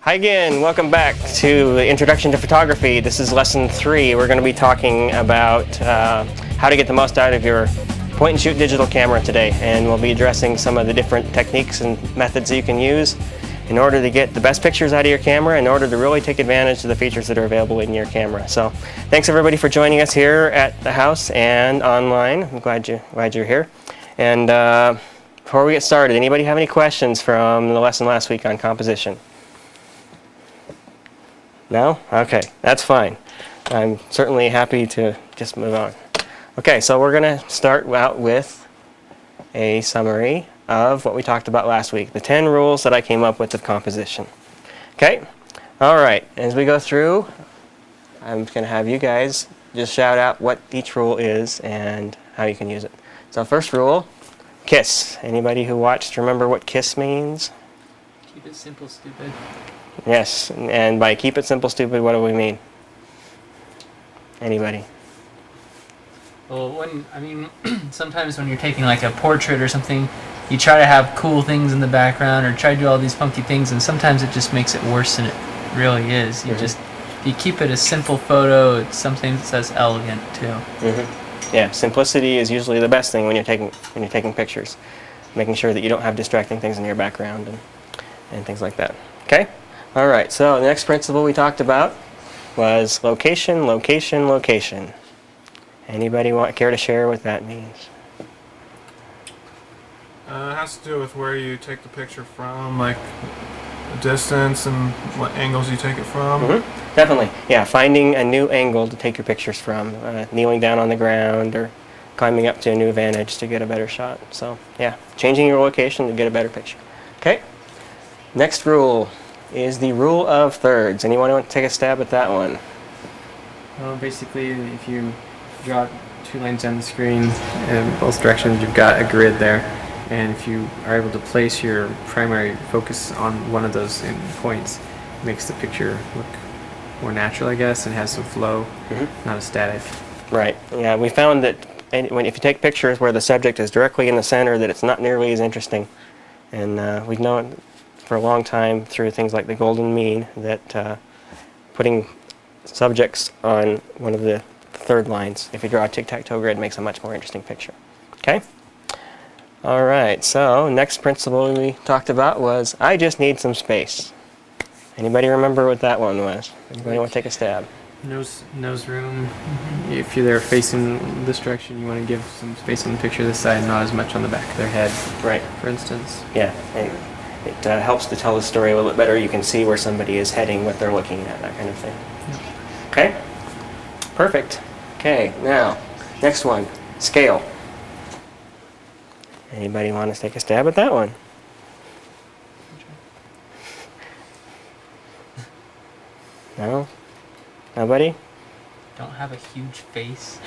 Hi again, welcome back to the Introduction to Photography. This is lesson 3. We're going to be talking about how to get the most out of your point and shoot digital camera today, and we'll be addressing some of the different techniques and methods that you can use in order to get the best pictures out of your camera, in order to really take advantage of the features that are available in your camera. So thanks everybody for joining us here at the house and online. I'm glad you're here. And before we get started, anybody have any questions from the lesson last week on composition? No? Okay, that's fine. I'm certainly happy to just move on. Okay, so we're going to start out with a summary of what we talked about last week, the 10 rules that I came up with of composition. Okay? All right, as we go through, I'm going to have you guys just shout out what each rule is and how you can use it. So first rule, KISS. Anybody who watched remember what KISS means? Keep it simple, stupid. Yes, and by keep it simple, stupid, what do we mean? Anybody? Well, sometimes when you're taking like a portrait or something, you try to have cool things in the background or try to do all these funky things, and sometimes it just makes it worse than it really is. If you keep it a simple photo, it's something that's elegant too. Yeah, simplicity is usually the best thing when you're taking pictures, making sure that you don't have distracting things in your background and things like that. Okay. All right, so the next principle we talked about was location, location, location. Anybody care to share what that means? It has to do with where you take the picture from, like the distance and what angles you take it from. Definitely, yeah, finding a new angle to take your pictures from, kneeling down on the ground or climbing up to a new vantage to get a better shot. So, yeah, changing your location to get a better picture. Okay, next rule is the rule of thirds. Anyone want to take a stab at that one? Well, basically, if you draw 2 lines on the screen in both directions, you've got a grid there. And if you are able to place your primary focus on one of those points, it makes the picture look more natural, I guess, and has some flow, not as static. Right. Yeah, we found that if you take pictures where the subject is directly in the center, that it's not nearly as interesting. And we've known for a long time through things like the golden mean that putting subjects on one of the third lines, if you draw a tic-tac-toe grid, makes a much more interesting picture. Okay? All right, so next principle we talked about was I just need some space. Anybody remember what that one was? Anybody want to take a stab? Nose room. If you're there facing this direction, you want to give some space on the picture this side, not as much on the back of their head. Right. For instance. Yeah. It helps to tell the story a little bit better. You can see where somebody is heading, what they're looking at, that kind of thing. Okay? Perfect. Okay, now, next one, scale. Anybody want to take a stab at that one? No? Nobody? Don't have a huge face.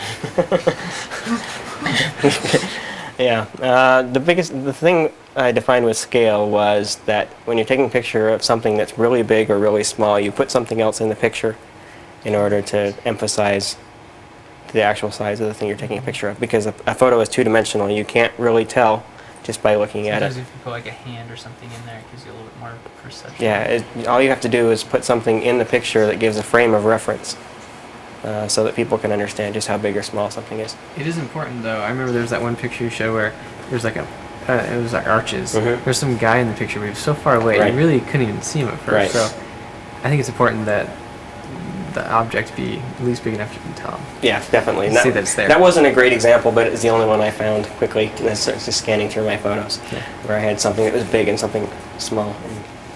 Yeah. The thing I defined with scale was that when you're taking a picture of something that's really big or really small, you put something else in the picture in order to emphasize the actual size of the thing you're taking a picture of. Because a photo is two-dimensional, you can't really tell just by looking at it. Sometimes if you put like a hand or something in there, it gives you a little bit more perception. Yeah, all you have to do is put something in the picture that gives a frame of reference. So that people can understand just how big or small something is. It is important, though. I remember there was that one picture you showed where there's like it was like arches. There's some guy in the picture, but he was so far away, you really couldn't even see him at first. Right. So I think it's important that the object be at least big enough you can tell. Yeah, definitely. See that it's there. That wasn't a great example, but it's the only one I found quickly. Just scanning through my photos, where I had something that was big and something small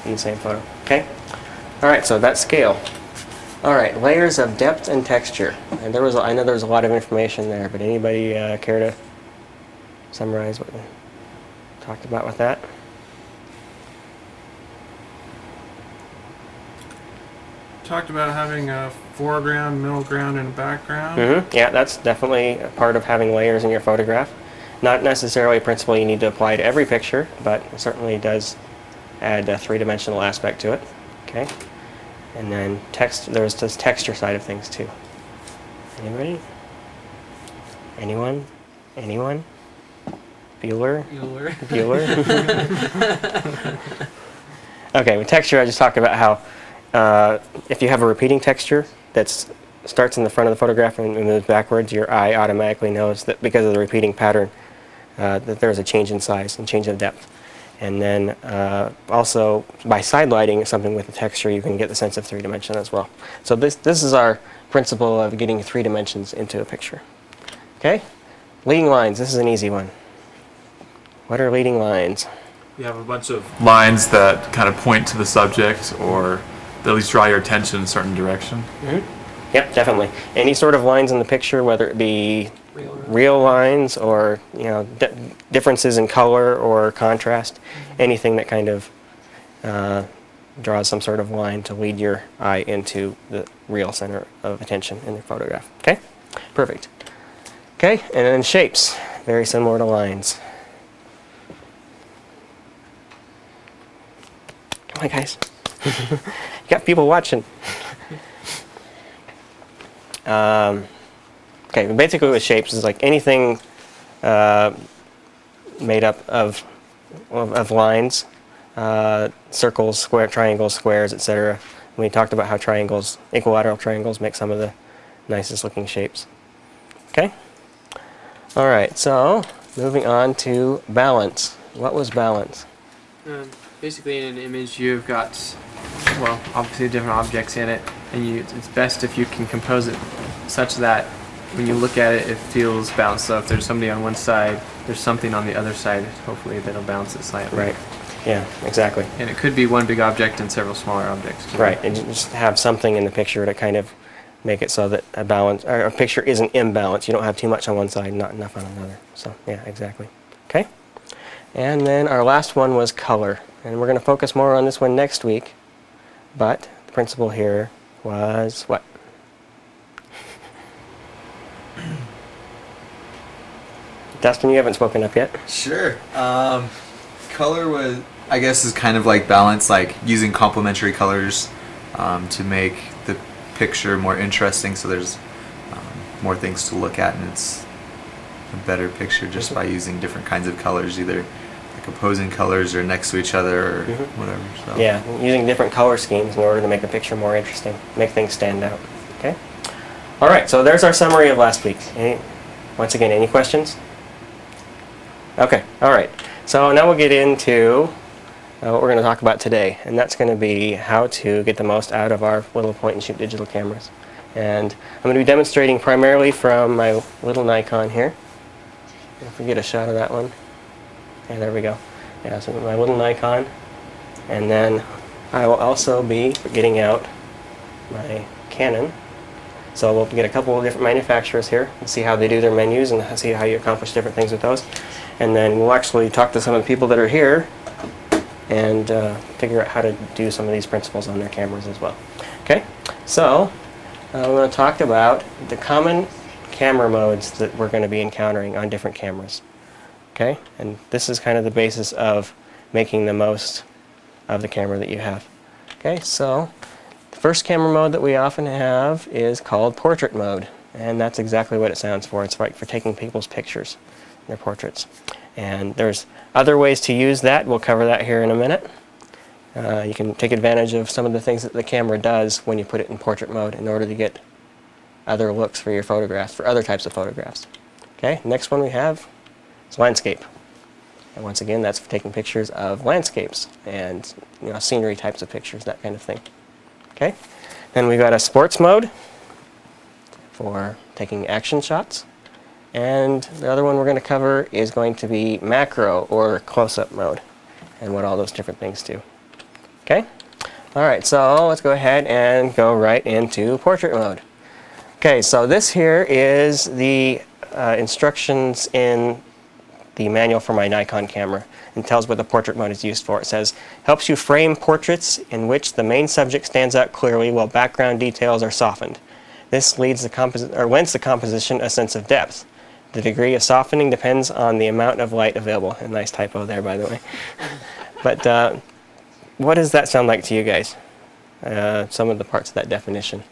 in the same photo. Okay. All right. So that's scale. All right, layers of depth and texture. And I know there was a lot of information there, but anybody care to summarize what we talked about with that? Talked about having a foreground, middle ground, and a background. Yeah, that's definitely a part of having layers in your photograph. Not necessarily a principle you need to apply to every picture, but it certainly does add a three-dimensional aspect to it. Okay. And then there's this texture side of things too. Anybody? Anyone? Bueller? Okay, with texture, I just talked about how if you have a repeating texture that starts in the front of the photograph and moves backwards, your eye automatically knows that because of the repeating pattern that there's a change in size and change in depth. And then also by side lighting something with the texture, you can get the sense of 3-dimension as well. So this is our principle of getting 3 dimensions into a picture. Okay, leading lines. This is an easy one. What are leading lines? You have a bunch of lines that kind of point to the subject or at least draw your attention in a certain direction. Mm-hmm. Yep, definitely. Any sort of lines in the picture, whether it be real lines or differences in color or contrast, anything that kind of draws some sort of line to lead your eye into the real center of attention in the photograph. Okay, perfect. Okay, and then shapes, very similar to lines. Come on, guys. You got people watching. Okay, basically with shapes is like anything made up of lines, circles, triangles, squares, etc. We talked about how triangles, equilateral triangles, make some of the nicest looking shapes. Okay? All right, so moving on to balance. What was balance? Basically, in an image, you've got, well, obviously different objects in it, and it's best if you can compose it such that when you look at it, it feels balanced. So if there's somebody on one side, there's something on the other side, hopefully that'll balance it slightly. Right. Yeah, exactly. And it could be one big object and several smaller objects, too. Right, and you just have something in the picture to kind of make it so that a balance, or a picture isn't imbalanced. You don't have too much on one side, not enough on another. So, yeah, exactly. Okay? And then our last one was color. And we're going to focus more on this one next week. But the principle here was what? Dustin, you haven't spoken up yet. Sure. Color was, I guess, is kind of like balance, like using complementary colors to make the picture more interesting. So there's more things to look at, and it's a better picture just by using different kinds of colors, either like opposing colors or next to each other or whatever. So. Yeah, using different color schemes in order to make a picture more interesting, make things stand out. Okay. All right. So there's our summary of last week. Once again, any questions? Okay, all right. So now we'll get into what we're going to talk about today, and that's going to be how to get the most out of our little point-and-shoot digital cameras. And I'm going to be demonstrating primarily from my little Nikon here. If we get a shot of that one. Yeah, there we go. Yeah, so my little Nikon. And then I will also be getting out my Canon. So we'll get a couple of different manufacturers here and see how they do their menus and see how you accomplish different things with those. And then we'll actually talk to some of the people that are here and figure out how to do some of these principles on their cameras as well. Okay, so we're going to talk about the common camera modes that we're going to be encountering on different cameras. Okay, and this is kind of the basis of making the most of the camera that you have. Okay, so the first camera mode that we often have is called portrait mode, and that's exactly what it sounds for. It's like for taking people's pictures, their portraits. And there's other ways to use that. We'll cover that here in a minute. You can take advantage of some of the things that the camera does when you put it in portrait mode in order to get other looks for your photographs, for other types of photographs. Okay, next one we have is landscape. And once again, that's for taking pictures of landscapes and scenery types of pictures, that kind of thing. Okay, then we've got a sports mode for taking action shots. And the other one we're going to cover is going to be macro or close-up mode and what all those different things do. Okay? All right, so let's go ahead and go right into portrait mode. Okay, so this here is the instructions in the manual for my Nikon camera and tells what the portrait mode is used for. It says, helps you frame portraits in which the main subject stands out clearly while background details are softened. This lends the composition a sense of depth. The degree of softening depends on the amount of light available. A nice typo there, by the way. But what does that sound like to you guys? Some of the parts of that definition.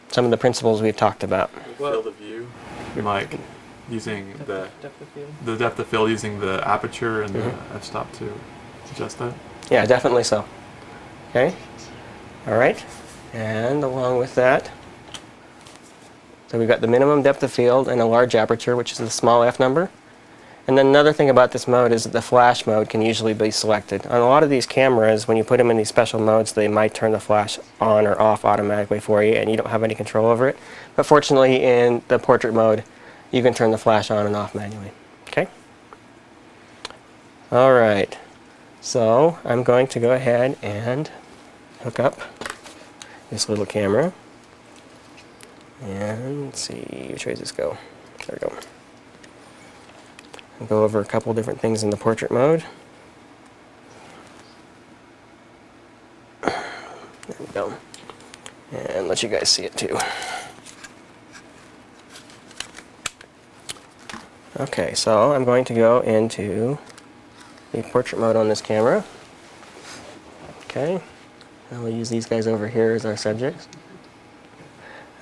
Some of the principles we've talked about. Field of view, like using the depth of field using the aperture and the f-stop too. adjust that. Yeah, definitely so. Okay. All right. And along with that, so we've got the minimum depth of field and a large aperture, which is the small f number. And then another thing about this mode is that the flash mode can usually be selected. On a lot of these cameras, when you put them in these special modes, they might turn the flash on or off automatically for you, and you don't have any control over it. But fortunately, in the portrait mode, you can turn the flash on and off manually. Okay? All right. So I'm going to go ahead and hook up this little camera. And let's see, which way does this go? There we go. I'll go over a couple different things in the portrait mode. There we go. And let you guys see it too. Okay, so I'm going to go into the portrait mode on this camera. Okay, and we'll use these guys over here as our subjects.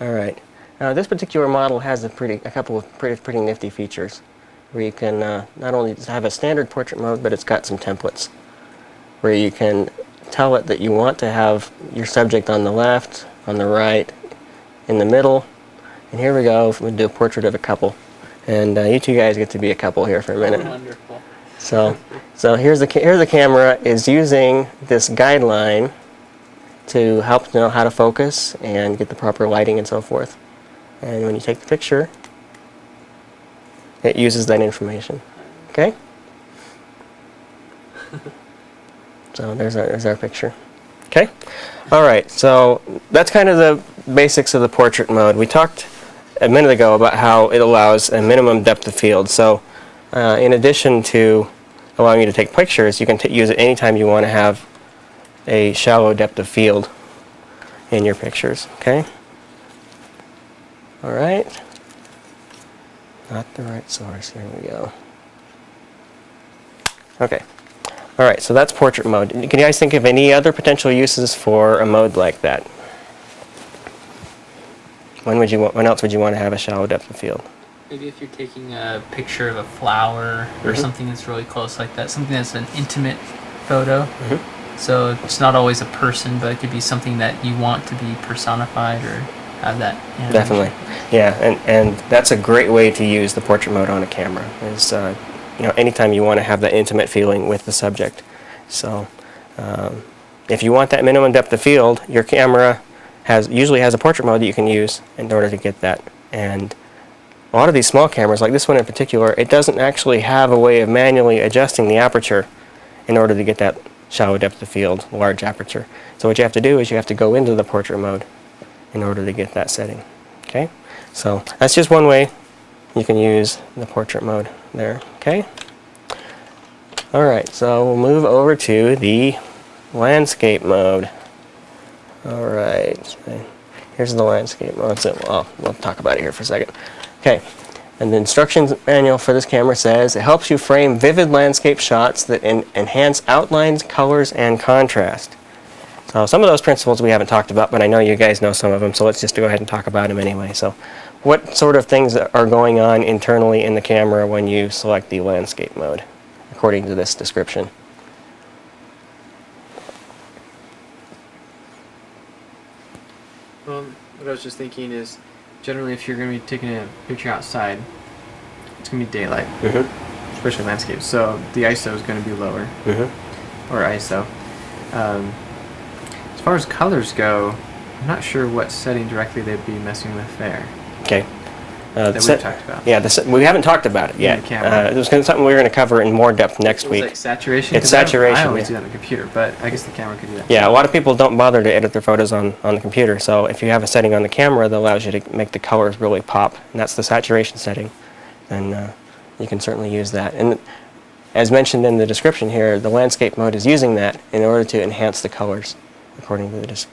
All right. Now this particular model has a couple of pretty nifty features, where you can not only have a standard portrait mode, but it's got some templates, where you can tell it that you want to have your subject on the left, on the right, in the middle, and here we go. We'll do a portrait of a couple, and you two guys get to be a couple here for a minute. Wonderful. So here's the camera is using this guideline to help know how to focus and get the proper lighting and so forth. And when you take the picture, it uses that information. Okay? So there's our picture. Okay? All right, so that's kind of the basics of the portrait mode. We talked a minute ago about how it allows a minimum depth of field. So in addition to allowing you to take pictures, you can use it anytime you want to have a shallow depth of field in your pictures. Okay? All right. Not the right source. Here we go. Okay. All right, so that's portrait mode. Can you guys think of any other potential uses for a mode like that? When else would you want to have a shallow depth of field? Maybe if you're taking a picture of a flower or something that's really close like that, something that's an intimate photo. So it's not always a person, but it could be something that you want to be personified or have that animation. Definitely. Yeah, and that's a great way to use the portrait mode on a camera. Is anytime you want to have that intimate feeling with the subject. So if you want that minimum depth of field, your camera usually has a portrait mode that you can use in order to get that. And a lot of these small cameras, like this one in particular, it doesn't actually have a way of manually adjusting the aperture in order to get that shallow depth of field, large aperture. So what you have to do is you have to go into the portrait mode in order to get that setting. Okay? So that's just one way you can use the portrait mode there. Okay? All right, so we'll move over to the landscape mode. All right, here's the landscape mode. So we'll talk about it here for a second. Okay, and the instructions manual for this camera says it helps you frame vivid landscape shots that enhance outlines, colors, and contrast. So some of those principles we haven't talked about, but I know you guys know some of them, so let's just go ahead and talk about them anyway. So what sort of things are going on internally in the camera when you select the landscape mode, according to this description? Well, what I was just thinking is, generally if you're going to be taking a picture outside, it's going to be daylight, especially landscape. So the ISO is going to be lower, or ISO. As far as colors go, I'm not sure what setting directly they'd be messing with there. Okay. That we've talked about. Yeah, we haven't talked about it yet. It was something we were going to cover in more depth next week. Like saturation? It's saturation. I always do that on the computer, but I guess the camera could do that. Yeah, a lot of people don't bother to edit their photos on the computer. So if you have a setting on the camera that allows you to make the colors really pop, and that's the saturation setting, then you can certainly use that. And as mentioned in the description here, the landscape mode is using that in order to enhance the colors, according to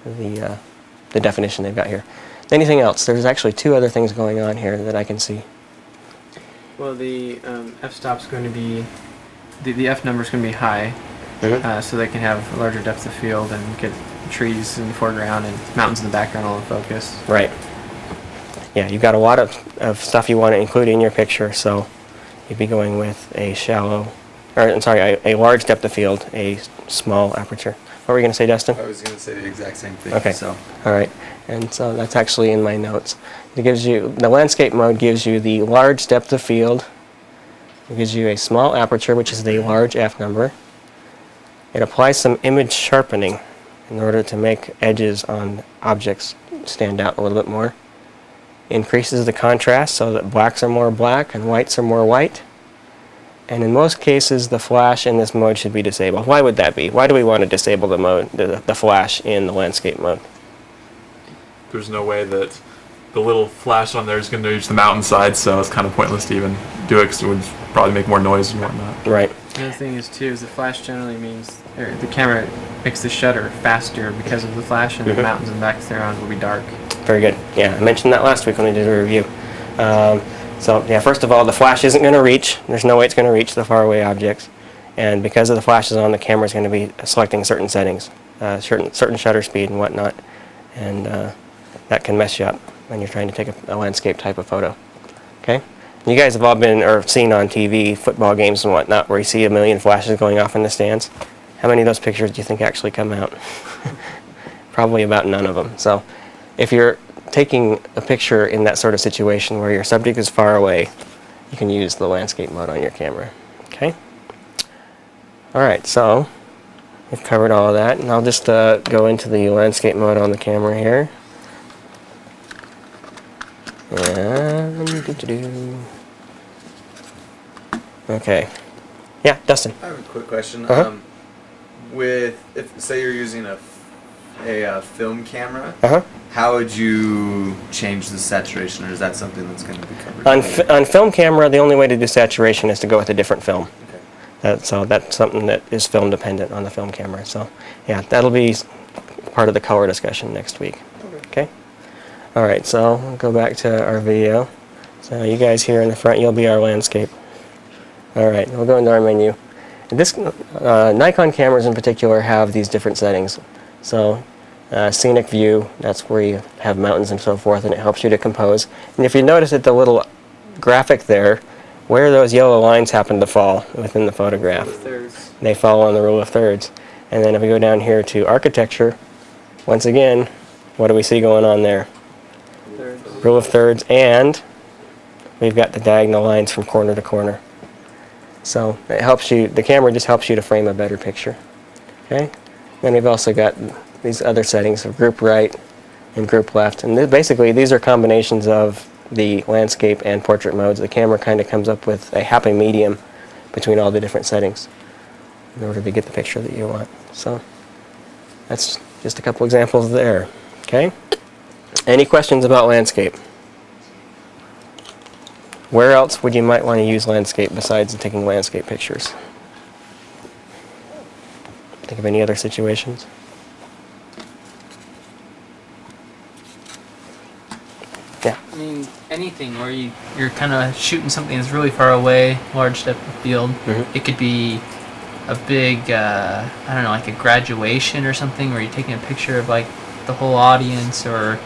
the definition they've got here. Anything else? There's actually two other things going on here that I can see. Well, the f-stop's going to be, the f number's going to be high, so they can have a larger depth of field and get trees in the foreground and mountains in the background all in focus. Right. Yeah, you've got a lot of stuff you want to include in your picture, so you'd be going with a shallow or I'm sorry, a large depth of field, a small aperture. What were you going to say, Dustin? I was going to say the exact same thing. Okay. So All right. And so that's actually in my notes. It gives you, the landscape mode gives you the large depth of field. It gives you a small aperture, which is the large f number. It applies some image sharpening in order to make edges on objects stand out a little bit more. Increases the contrast so that blacks are more black and whites are more white. And in most cases, the flash in this mode should be disabled. Why would that be? Why do we want to disable the mode, the flash in the landscape mode? There's no way that the little flash on there is going to reach the mountainside, so it's kind of pointless to even do it because it would probably make more noise and whatnot. Right. The other thing is too is the flash generally means the camera makes the shutter faster because of the flash, and the mountains and background will be dark. Very good. Yeah, I mentioned that last week when we did a review. So yeah, first of all, the flash isn't going to reach. There's no way it's going to reach the faraway objects. And because of the flashes on, the camera is going to be selecting certain settings, certain shutter speed and whatnot. And that can mess you up when you're trying to take a landscape type of photo. Okay? You guys have all been or seen on TV football games and whatnot where you see a million flashes going off in the stands. How many of those pictures do you think actually come out? Probably about none of them. So if you're taking a picture in that sort of situation where your subject is far away, you can use the landscape mode on your camera. Okay? All right, so we've covered all of that, and I'll just go into the landscape mode on the camera here. Okay. Yeah, Dustin. I have a quick question. Uh-huh. If say you're using a film camera, Uh-huh. how would you change the saturation, or is that something that's going to be covered? On film camera, the only way to do saturation is to go with a different film. Okay. So that's something that is film dependent on the film camera. So yeah, that'll be part of the color discussion next week. Okay. All right, so we'll go back to our video. So you guys here in the front, you'll be our landscape. All right, we'll go into our menu. This Nikon cameras in particular have these different settings. So scenic view, that's where you have mountains and so forth, and it helps you to compose. And if you notice at the little graphic there, where those yellow lines happen to fall within the photograph. Thirds. They fall on the rule of thirds. And then if we go down here to architecture, once again, what do we see going on there? Thirds. Rule of thirds, and we've got the diagonal lines from corner to corner. So it helps you, the camera just helps you to frame a better picture. Okay? Then we've also got these other settings of group right and group left. And basically these are combinations of the landscape and portrait modes. The camera kind of comes up with a happy medium between all the different settings in order to get the picture that you want. So that's just a couple examples there. Okay? Any questions about landscape? Where else would you might want to use landscape besides taking landscape pictures? Think of any other situations? Yeah. I mean, anything where you're kind of shooting something that's really far away, large depth of field. Mhm. It could be a big, I don't know, like a graduation or something where you're taking a picture of like the whole audience, or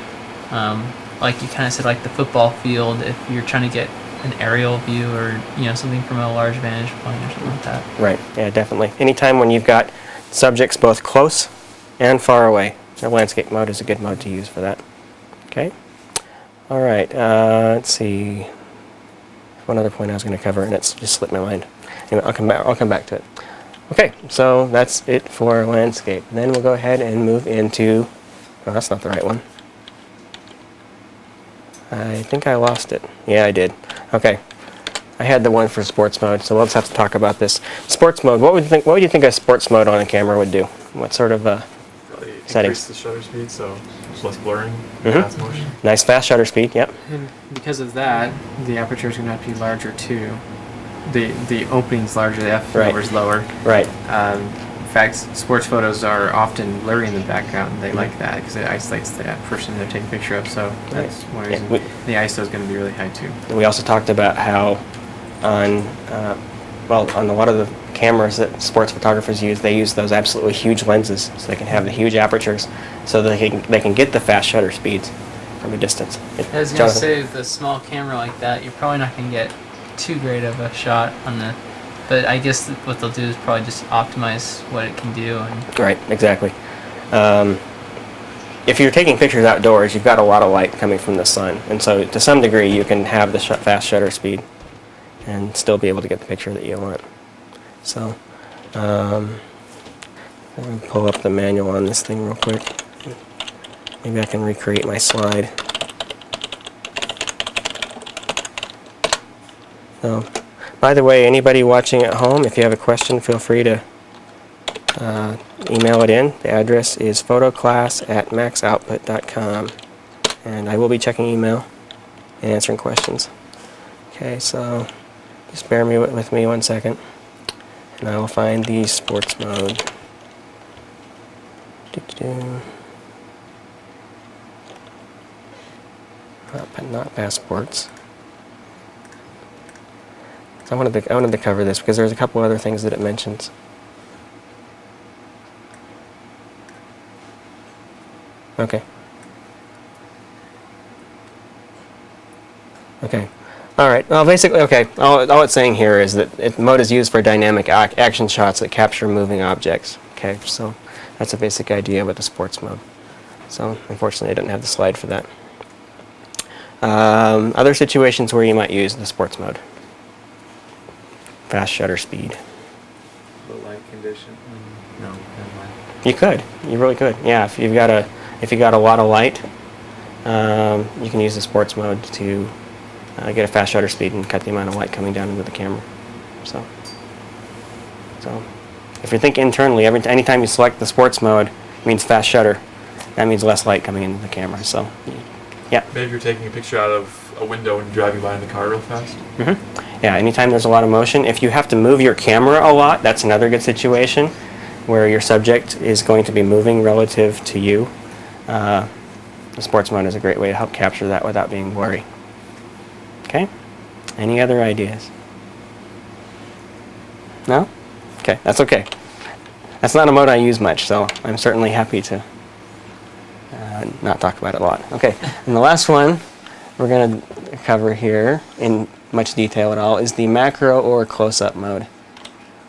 like you kind of said, like the football field, if you're trying to get an aerial view, or something from a large vantage point or something like that. Right. Yeah, definitely. Anytime when you've got subjects both close and far away, the landscape mode is a good mode to use for that. Okay. All right. Let's see. One other point I was going to cover, and it's just slipped my mind. Anyway, I'll come back to it. Okay. So that's it for landscape. Then we'll go ahead and move into. Oh, that's not the right one. I think I lost it. Yeah, I did. Okay. I had the one for sports mode, so we'll just have to talk about this. Sports mode. What would you think a sports mode on a camera would do? What sort of Probably settings? increase the shutter speed, so there's less blurring, Mhm. fast motion. Nice fast shutter speed. Yep. And because of that, the aperture is going to have to be larger too. The opening's larger, the f Right. number's lower. Right. In fact, sports photos are often blurry in the background, and they like that because it isolates the person they're taking a picture of. So that's one Yeah, reason the ISO is going to be really high too. We also talked about how on a lot of the cameras that sports photographers use, they use those absolutely huge lenses, so they can have the huge apertures, so they can get the fast shutter speeds from a distance. I was gonna say, with a small camera like that, you're probably not gonna get too great of a shot on the But I guess what they'll do is probably just optimize what it can do. And Right, exactly. If you're taking pictures outdoors, you've got a lot of light coming from the sun, and so to some degree you can have the fast shutter speed and still be able to get the picture that you want. So, I'm going to pull up the manual on this thing real quick. Maybe I can recreate my slide. So, by the way, anybody watching at home, if you have a question, feel free to email it in. The address is photoclass@maxoutput.com, and I will be checking email and answering questions. Okay, so just bear with me 1 second, and I will find the sports mode. Not passports. I wanted to cover this because there's a couple other things that it mentions. Okay. Okay. All right. Well, basically, okay. All it's saying here is that mode is used for dynamic action shots that capture moving objects. Okay. So that's a basic idea with the sports mode. So unfortunately, I didn't have the slide for that. Other situations where you might use the sports mode. Fast shutter speed. Low light condition. No, never mind. You could. You really could. Yeah. If you got a lot of light, you can use the sports mode to get a fast shutter speed and cut the amount of light coming down into the camera. So if you think internally, anytime you select the sports mode, it means fast shutter. That means less light coming into the camera. So, yeah. Maybe you're taking a picture out of a window and driving by in the car real fast. Mm-hmm. Yeah. Anytime there's a lot of motion, if you have to move your camera a lot, that's another good situation where your subject is going to be moving relative to you. The sports mode is a great way to help capture that without being blurry. Okay? Any other ideas? No? Okay, that's okay. That's not a mode I use much, so I'm certainly happy to not talk about it a lot. Okay, and the last one we're going to cover here in much detail at all is the macro or close-up mode.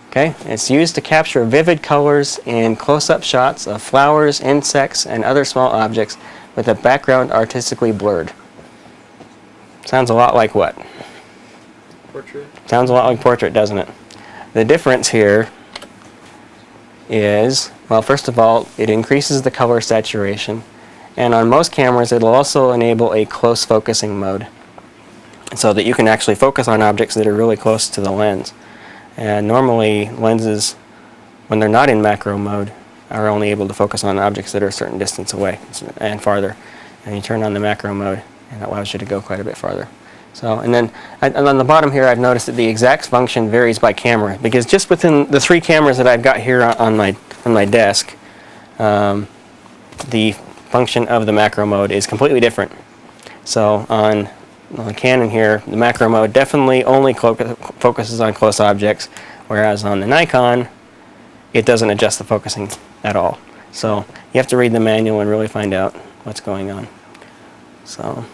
Okay, it's used to capture vivid colors in close-up shots of flowers, insects, and other small objects with a background artistically blurred. Sounds a lot like what? Portrait. Sounds a lot like portrait, doesn't it? The difference here is, well, first of all, it increases the color saturation, and on most cameras it'll also enable a close focusing mode so that you can actually focus on objects that are really close to the lens. And normally lenses, when they're not in macro mode, are only able to focus on objects that are a certain distance away and farther. And you turn on the macro mode and it allows you to go quite a bit farther. So, and then on the bottom here I've noticed that the exact function varies by camera, because just within the 3 cameras that I've got here on my desk, the function of the macro mode is completely different. So on the Canon here, the macro mode definitely only focuses on close objects, whereas on the Nikon, it doesn't adjust the focusing at all. So you have to read the manual and really find out what's going on. So,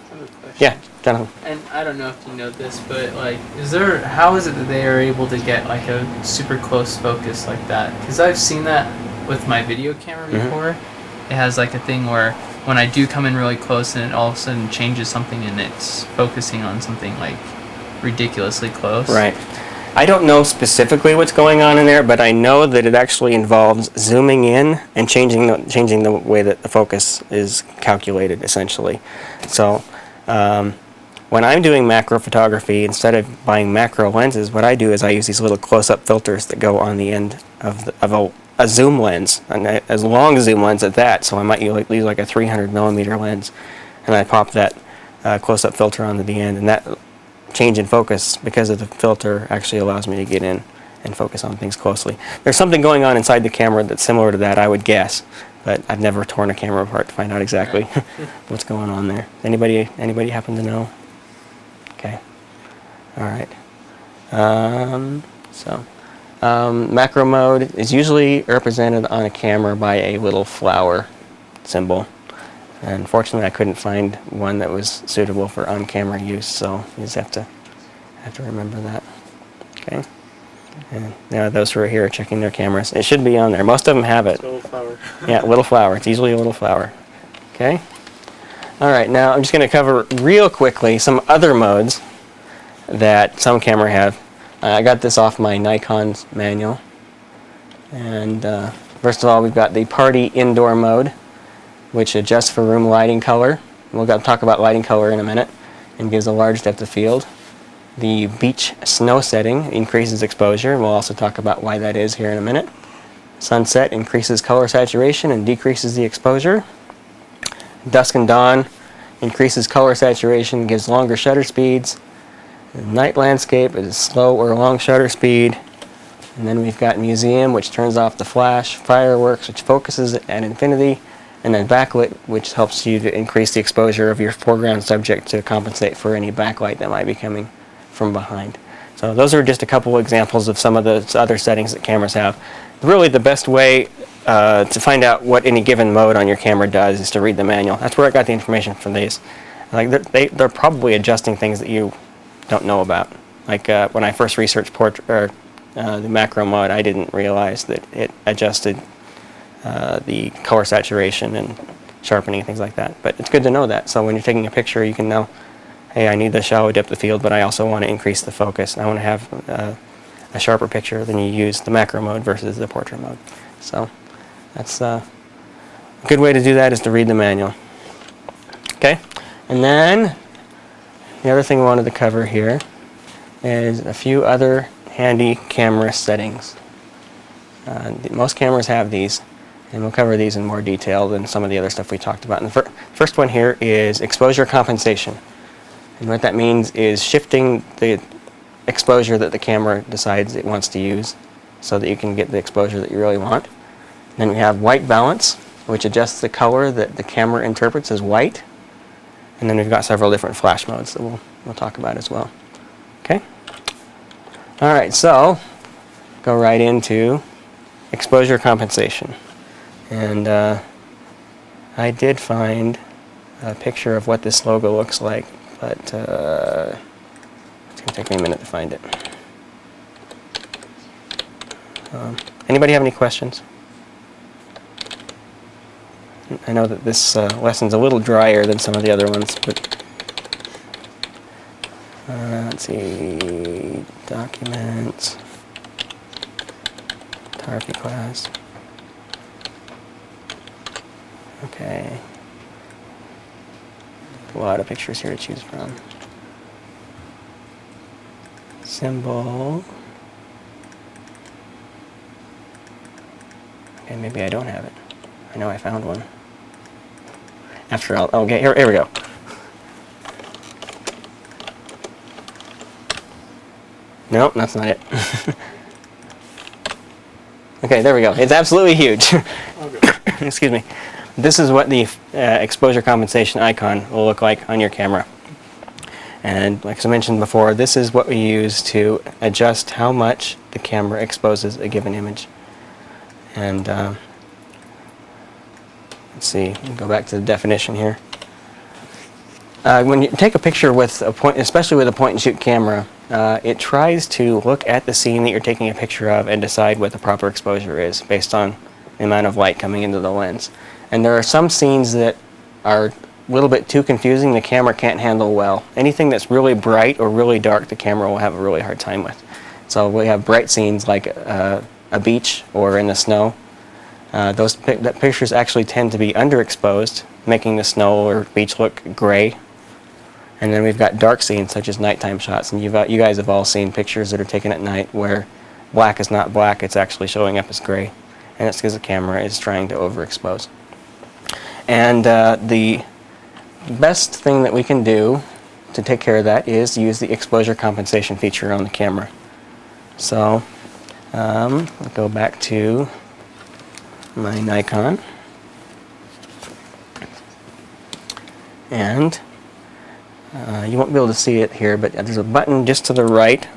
yeah, Jonathan. And I don't know if you know this, but like, how is it that they are able to get like a super close focus like that? Because I've seen that with my video camera before. It has like a thing where when I do come in really close and it all of a sudden changes something and it's focusing on something like ridiculously close. Right. I don't know specifically what's going on in there, but I know that it actually involves zooming in and changing the way that the focus is calculated, essentially. So when I'm doing macro photography, instead of buying macro lenses, what I do is I use these little close-up filters that go on the end of a zoom lens, a long zoom lens at that. So I might use like a 300 millimeter lens, and I pop that close-up filter onto the end, and that change in focus, because of the filter, actually allows me to get in and focus on things closely. There's something going on inside the camera that's similar to that, I would guess, but I've never torn a camera apart to find out exactly what's going on there. Anybody happen to know? Okay. All right. Macro mode is usually represented on a camera by a little flower symbol. And unfortunately, I couldn't find one that was suitable for on-camera use, so you just have to remember that. Okay. And those who are here checking their cameras. It should be on there. Most of them have it. Little flower. Yeah, little flower. It's usually a little flower. Okay? All right, now I'm just going to cover real quickly some other modes that some camera have. I got this off my Nikon's manual. And first of all, we've got the party indoor mode, which adjusts for room lighting color. We'll talk about lighting color in a minute, and gives a large depth of field. The beach snow setting increases exposure, and we'll also talk about why that is here in a minute. Sunset increases color saturation and decreases the exposure. Dusk and dawn increases color saturation, gives longer shutter speeds. The night landscape is slow or long shutter speed. And then we've got museum, which turns off the flash. Fireworks, which focuses at infinity. And then backlit, which helps you to increase the exposure of your foreground subject to compensate for any backlight that might be coming from behind. So those are just a couple examples of some of the other settings that cameras have. Really the best way to find out what any given mode on your camera does is to read the manual. That's where I got the information from these. Like they're probably adjusting things that you don't know about. Like when I first researched the macro mode, I didn't realize that it adjusted the color saturation and sharpening and things like that. But it's good to know that. So when you're taking a picture, you can know, hey, I need the shallow depth of field, but I also want to increase the focus. I want to have a sharper picture. Then you use the macro mode versus the portrait mode. So that's a good way to do that is to read the manual. Okay, and then the other thing I wanted to cover here is a few other handy camera settings. Most cameras have these, and we'll cover these in more detail than some of the other stuff we talked about. And the first one here is exposure compensation. And what that means is shifting the exposure that the camera decides it wants to use so that you can get the exposure that you really want. Then we have white balance, which adjusts the color that the camera interprets as white. And then we've got several different flash modes that we'll talk about as well. Okay? All right, so go right into exposure compensation. And I did find a picture of what this logo looks like, but it's going to take me a minute to find it. Anybody have any questions? I know that this lesson's a little drier than some of the other ones, but let's see, documents, photography class. Okay. A lot of pictures here to choose from. Symbol. Okay, maybe I don't have it. I know I found one. After all, okay, here we go. Nope, that's not it. Okay, there we go. It's absolutely huge. Excuse me. This is what the exposure compensation icon will look like on your camera. And like I mentioned before, this is what we use to adjust how much the camera exposes a given image. And let's see, go back to the definition here. When you take a picture with especially with a point-and-shoot camera, it tries to look at the scene that you're taking a picture of and decide what the proper exposure is based on the amount of light coming into the lens. And there are some scenes that are a little bit too confusing the camera can't handle well. Anything that's really bright or really dark, the camera will have a really hard time with. So we have bright scenes like a beach or in the snow. Those pictures actually tend to be underexposed, making the snow or beach look gray. And then we've got dark scenes such as nighttime shots, and you guys have all seen pictures that are taken at night where black is not black, it's actually showing up as gray. And it's because the camera is trying to overexpose. And the best thing that we can do to take care of that is use the exposure compensation feature on the camera. So I'll go back to my Nikon. And you won't be able to see it here, but there's a button just to the right,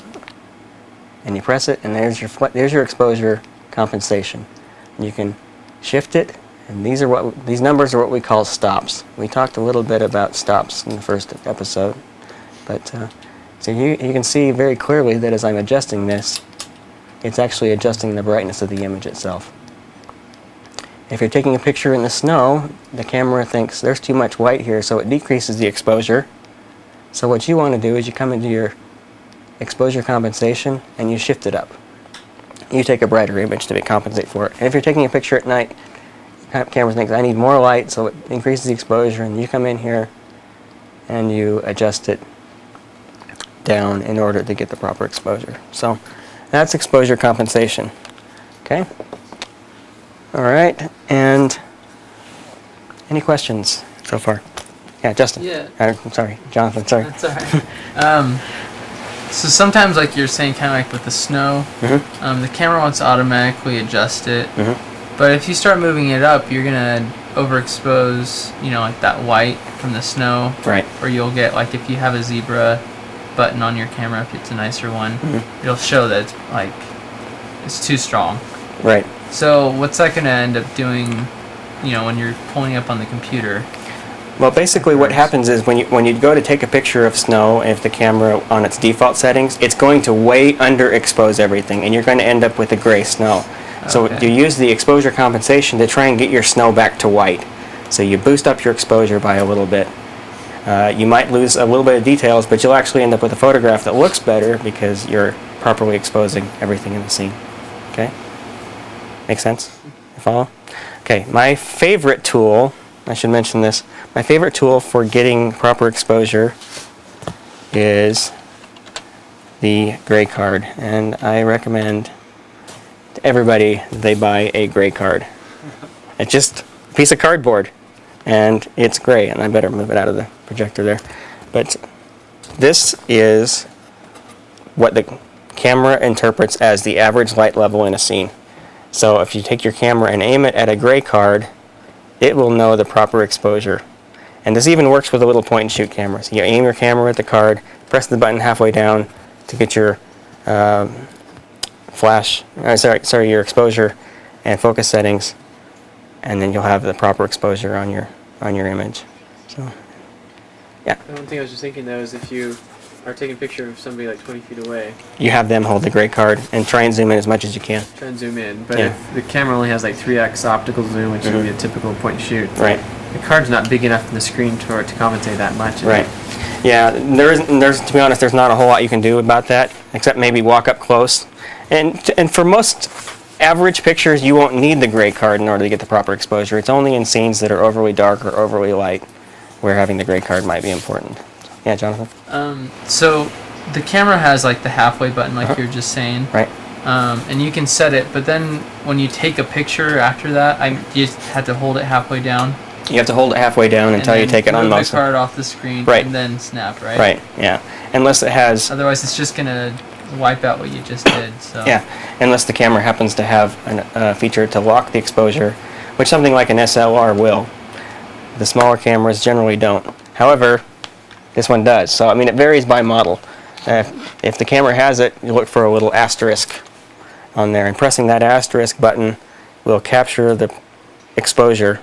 and you press it, and there's your exposure compensation. And you can shift it, and these numbers are what we call stops. We talked a little bit about stops in the first episode, but so you can see very clearly that as I'm adjusting this, it's actually adjusting the brightness of the image itself. If you're taking a picture in the snow, the camera thinks there's too much white here, so it decreases the exposure. So what you want to do is you come into your exposure compensation and you shift it up. You take a brighter image to compensate for it. And if you're taking a picture at night, the camera thinks I need more light, so it increases the exposure, and you come in here and you adjust it down in order to get the proper exposure. So that's exposure compensation. Okay? All right, and any questions so far? Yeah, Justin. Yeah. I'm sorry, Jonathan, sorry. That's alright. So sometimes, like you're saying, kind of like with the snow, the camera wants to automatically adjust it. But if you start moving it up, you're gonna overexpose, like that white from the snow. Right. Or you'll get, like, if you have a zebra button on your camera, if it's a nicer one, it'll show that it's too strong. Right. So what's that gonna end up doing, when you're pulling up on the computer? Well, basically what happens is when you go to take a picture of snow, if the camera on its default settings, it's going to way underexpose everything, and you're going to end up with a gray snow. So you use the exposure compensation to try and get your snow back to white. So you boost up your exposure by a little bit. You might lose a little bit of details, but you'll actually end up with a photograph that looks better because you're properly exposing everything in the scene. Okay? Make sense? You follow? Okay, my favorite tool, I should mention this, my favorite tool for getting proper exposure is the gray card, and I recommend to everybody that they buy a gray card. It's just a piece of cardboard, and it's gray, and I better move it out of the projector there. But this is what the camera interprets as the average light level in a scene. So if you take your camera and aim it at a gray card, it will know the proper exposure. And this even works with a little point and shoot camera. So you aim your camera at the card, press the button halfway down to get your your exposure and focus settings, and then you'll have the proper exposure on your image. So, yeah. The one thing I was just thinking though is if you are taking a picture of somebody like 20 feet away, You have them hold the gray card and try and zoom in as much as you can. try and zoom in. But Yeah. if the camera only has like 3x optical zoom, which would be a typical point and shoot, Right. the card's not big enough in the screen for it to compensate that much. Right. Yeah, there's to be honest, there's not a whole lot you can do about that, except maybe walk up close. And for most average pictures, you won't need the gray card in order to get the proper exposure. It's only in scenes that are overly dark or overly light where having the gray card might be important. Yeah, Jonathan? So the camera has like the halfway button, like you were just saying. Right. And you can set it, but then when you take a picture after that, you just had to hold it halfway down. You have to hold it halfway down until you take it on move the most. card off the screen, Right. and then snap, right? Right. Yeah. Unless it has. Otherwise, it's just gonna wipe out what you just did. So. Yeah. Unless the camera happens to have a feature to lock the exposure, which something like an SLR will. The smaller cameras generally don't. However, this one does. So I mean, it varies by model. If the camera has it, you look for a little asterisk on there, and pressing that asterisk button will capture the exposure,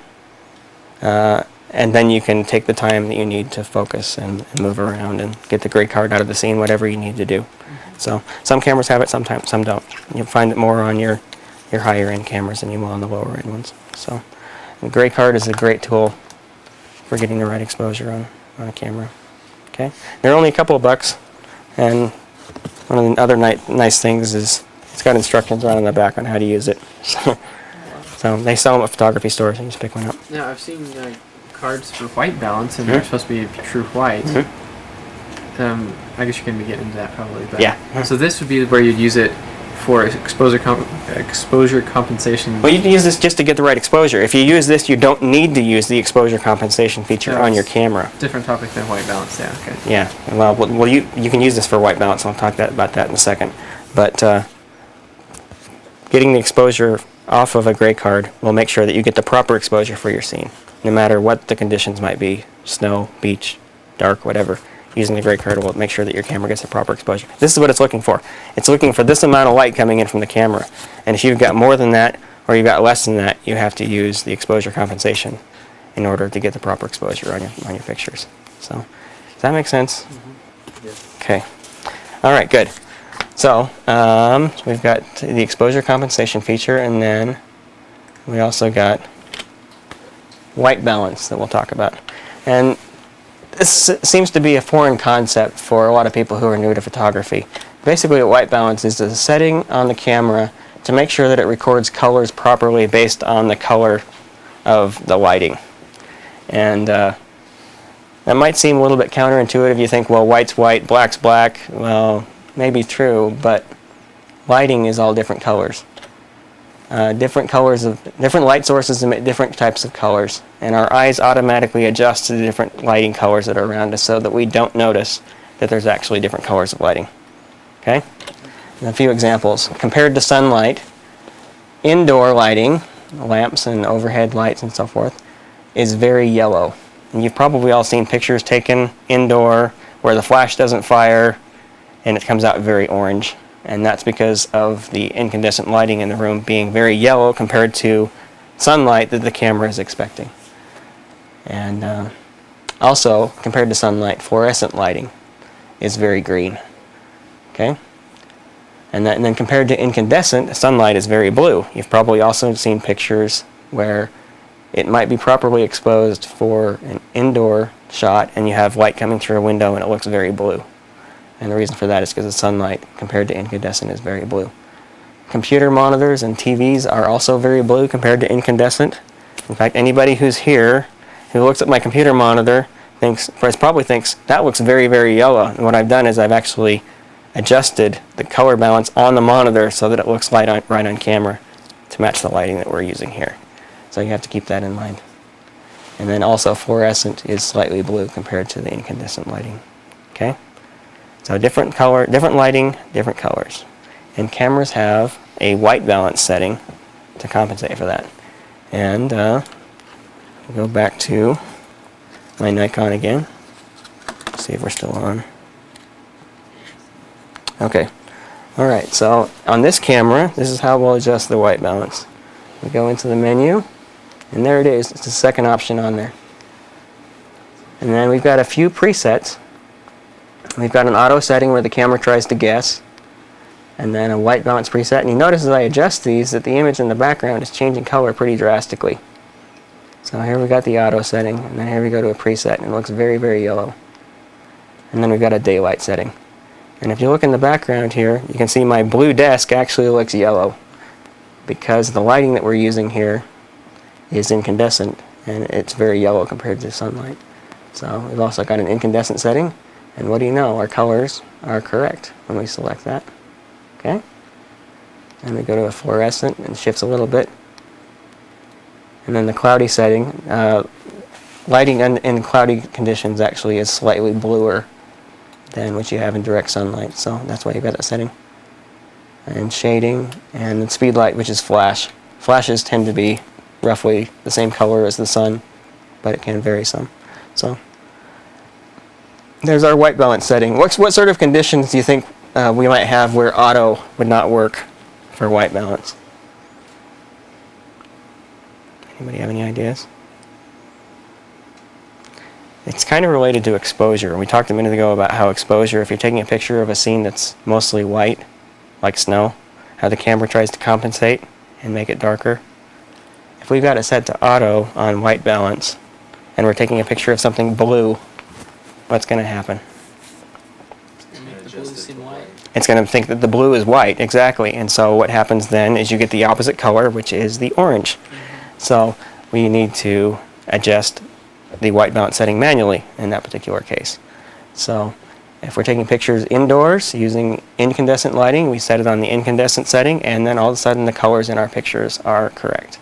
and then you can take the time that you need to focus and move around and get the gray card out of the scene, whatever you need to do. So some cameras have it, sometimes some don't. You'll find it more on your higher end cameras than you will on the lower end ones. So the gray card is a great tool for getting the right exposure on a camera. Okay, they're only a couple of bucks, and one of the other nice things is it's got instructions right on the back on how to use it. So they sell them at photography stores, and you just pick one up. Now I've seen cards for white balance, and they're supposed to be true white. I guess you're going to be getting into that probably. But Yeah. So this would be where you'd use it for exposure compensation. Well, you can use this just to get the right exposure. If you use this, you don't need to use the exposure compensation feature on your camera. Different topic than white balance. Yeah. Okay. Yeah. Well, you can use this for white balance. I'll talk about that in a second. But getting the exposure off of a gray card will make sure that you get the proper exposure for your scene, no matter what the conditions might be: snow, beach, dark, whatever. Using the gray card will make sure that your camera gets the proper exposure. This is what it's looking for. It's looking for this amount of light coming in from the camera. And if you've got more than that, or you've got less than that, you have to use the exposure compensation in order to get the proper exposure on your pictures. So, does that make sense? Mm-hmm. Yes. Okay. All right, good. So we've got the exposure compensation feature, and then we also got white balance that we'll talk about. And this seems to be a foreign concept for a lot of people who are new to photography. Basically, what white balance is a setting on the camera to make sure that it records colors properly based on the color of the lighting. And that might seem a little bit counterintuitive. You think, well, white's white, black's black. Well, maybe true, but lighting is all different colors. Different light sources emit different types of colors, and our eyes automatically adjust to the different lighting colors that are around us so that we don't notice that there's actually different colors of lighting. Okay? And a few examples. Compared to sunlight, indoor lighting, lamps and overhead lights and so forth, is very yellow. And you've probably all seen pictures taken indoor where the flash doesn't fire and it comes out very orange. And that's because of the incandescent lighting in the room being very yellow compared to sunlight that the camera is expecting. And also, compared to sunlight, fluorescent lighting is very green. Okay? And then compared to incandescent, sunlight is very blue. You've probably also seen pictures where it might be properly exposed for an indoor shot and you have light coming through a window and it looks very blue. And the reason for that is because the sunlight compared to incandescent is very blue. Computer monitors and TVs are also very blue compared to incandescent. In fact, anybody who's here who looks at my computer monitor probably thinks that looks very, very yellow. And what I've done is I've actually adjusted the color balance on the monitor so that it looks right on camera to match the lighting that we're using here. So you have to keep that in mind. And then also fluorescent is slightly blue compared to the incandescent lighting. Okay? So different lighting, different colors. And cameras have a white balance setting to compensate for that. And we'll go back to my Nikon again. See if we're still on. Okay. Alright, so on this camera, this is how we'll adjust the white balance. We go into the menu, and there it is. It's the second option on there. And then we've got a few presets. We've got an auto setting where the camera tries to guess, and then a white balance preset. And you notice as I adjust these that the image in the background is changing color pretty drastically. So here we got the auto setting, and then here we go to a preset, and it looks very, very yellow. And then we've got a daylight setting. And if you look in the background here, you can see my blue desk actually looks yellow because the lighting that we're using here is incandescent, and it's very yellow compared to sunlight. So we've also got an incandescent setting. And what do you know? Our colors are correct when we select that. Okay? And we go to a fluorescent and shifts a little bit. And then the cloudy setting, lighting in cloudy conditions actually is slightly bluer than what you have in direct sunlight. So that's why you've got that setting. And shading and speed light, which is flash. Flashes tend to be roughly the same color as the sun, but it can vary some. So there's our white balance setting. What sort of conditions do you think we might have where auto would not work for white balance? Anybody have any ideas? It's kind of related to exposure. We talked a minute ago about how exposure, if you're taking a picture of a scene that's mostly white, like snow, how the camera tries to compensate and make it darker. If we've got it set to auto on white balance, and we're taking a picture of something blue, what's going to happen? Make the blue seem white. It's going to think that the blue is white, exactly. And so what happens then is you get the opposite color, which is the orange. So we need to adjust the white balance setting manually in that particular case. So if we're taking pictures indoors using incandescent lighting, we set it on the incandescent setting, and then all of a sudden the colors in our pictures are correct.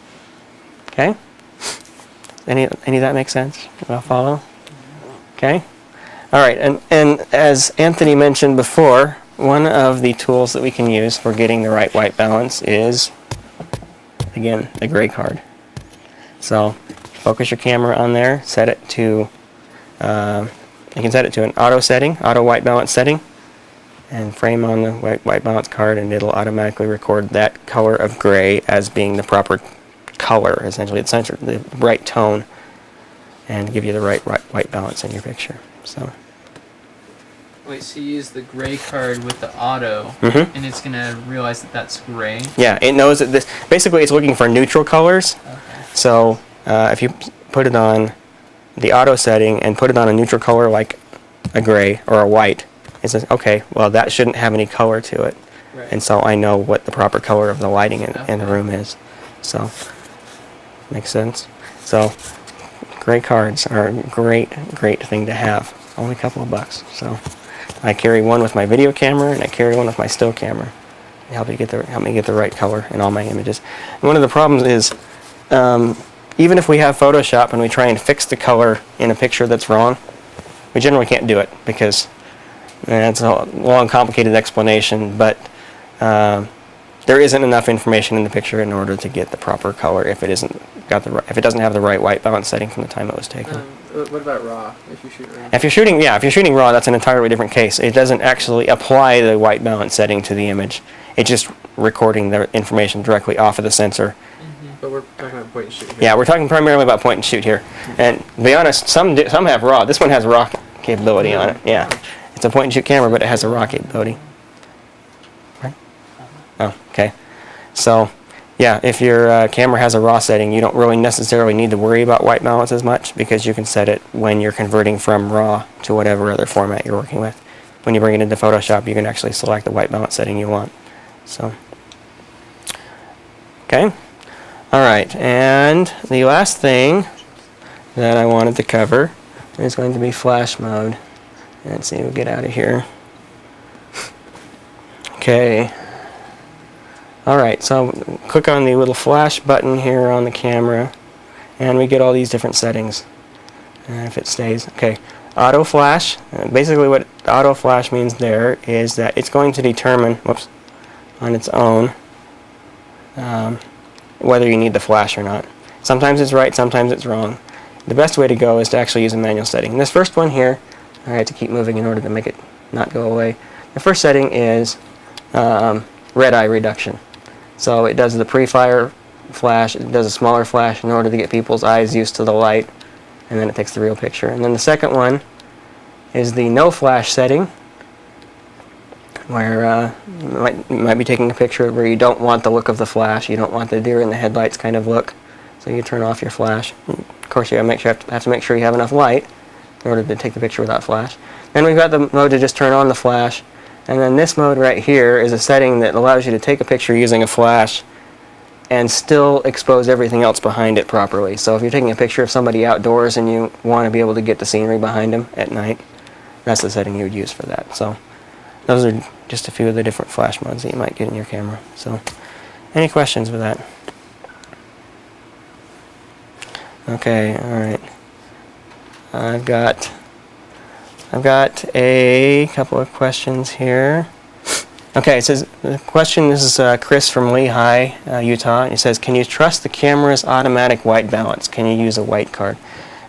Okay? Any of that make sense? I'll follow? Okay? All right, and as Anthony mentioned before, one of the tools that we can use for getting the right white balance is, again, the gray card. So focus your camera on there, set it to, you can set it to an auto setting, auto white balance setting, and frame on the white balance card, and it'll automatically record that color of gray as being the proper color, essentially the right tone, and give you the right white balance in your picture. So Wait, so you use the gray card with the auto, Mm-hmm. and it's gonna realize that that's gray. Yeah, it knows that this. Basically, it's looking for neutral colors. Okay. So if you put it on the auto setting and put it on a neutral color like a gray or a white, it says, okay, well that shouldn't have any color to it. Right. And so I know what the proper color of the lighting in the room is. So, makes sense. So, gray cards are a great thing to have. Only a couple of bucks. So, I carry one with my video camera and I carry one with my still camera. They help me get the right color in all my images. And one of the problems is, even if we have Photoshop and we try and fix the color in a picture that's wrong, we generally can't do it because it's a long, complicated explanation, but there isn't enough information in the picture in order to get the proper color if it doesn't have the right white balance setting from the time it was taken. What about raw? If you shoot raw? If you're shooting raw, that's an entirely different case. It doesn't actually apply the white balance setting to the image. It's just recording the information directly off of the sensor. But we're talking about point and shoot here. Yeah, we're talking primarily about point and shoot here. And to be honest, some have raw. This one has raw capability on it. Yeah, it's a point and shoot camera, but it has a raw capability. Right? Oh, okay. So, yeah, if your camera has a raw setting, you don't really necessarily need to worry about white balance as much because you can set it when you're converting from raw to whatever other format you're working with. When you bring it into Photoshop, you can actually select the white balance setting you want. So, okay. All right, and the last thing that I wanted to cover is going to be flash mode. Let's see, we'll get out of here. Okay. All right, so click on the little flash button here on the camera, and we get all these different settings. And if it stays, okay. Auto flash, basically what auto flash means there is that it's going to determine, on its own, whether you need the flash or not. Sometimes it's right, sometimes it's wrong. The best way to go is to actually use a manual setting. This first one here, I have to keep moving in order to make it not go away. The first setting is red eye reduction. So it does the pre-fire flash, it does a smaller flash in order to get people's eyes used to the light, and then it takes the real picture. And then the second one is the no flash setting, where you might be taking a picture where you don't want the look of the flash, you don't want the deer in the headlights kind of look, so you turn off your flash. Of course, you have to make sure you have enough light in order to take the picture without flash. Then we've got the mode to just turn on the flash, and then this mode right here is a setting that allows you to take a picture using a flash and still expose everything else behind it properly. So if you're taking a picture of somebody outdoors and you want to be able to get the scenery behind them at night, that's the setting you would use for that. So those are just a few of the different flash modes that you might get in your camera. So, any questions with that? Okay, all right. I've got a couple of questions here. Okay, it says the question. This is Chris from Lehigh, Utah. It says, "Can you trust the camera's automatic white balance? Can you use a white card?"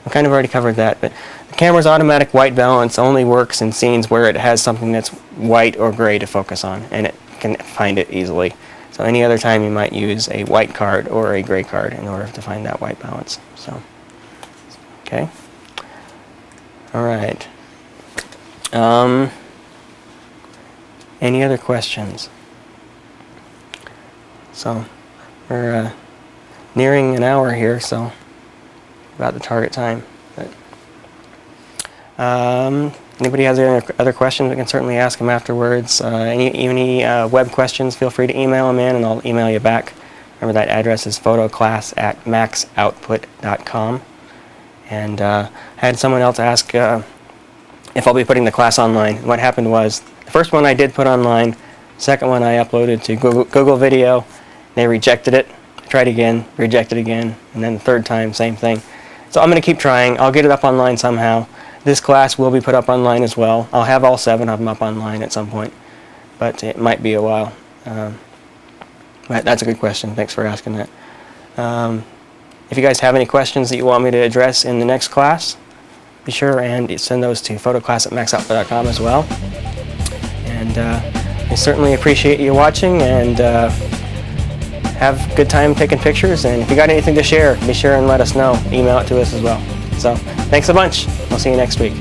I kind of already covered that, but the camera's automatic white balance only works in scenes where it has something that's white or gray to focus on, and it can find it easily. So any other time you might use a white card or a gray card in order to find that white balance. So, okay. All right. Any other questions? So, we're nearing an hour here, so about the target time. But, anybody has any other questions, we can certainly ask them afterwards. Any web questions, feel free to email them in and I'll email you back. Remember that address is photoclass@maxoutput.com. And I had someone else ask if I'll be putting the class online. What happened was, the first one I did put online, second one I uploaded to Google Video. They rejected it. Tried again, rejected again, and then the third time, same thing. So I'm going to keep trying. I'll get it up online somehow. This class will be put up online as well. I'll have all 7 of them up online at some point, but it might be a while. But that's a good question. Thanks for asking that. If you guys have any questions that you want me to address in the next class, be sure and send those to photoclass@maxoutput.com as well. And I certainly appreciate you watching, and have a good time taking pictures. And if you got anything to share, be sure and let us know. Email it to us as well. So thanks a bunch. We'll see you next week.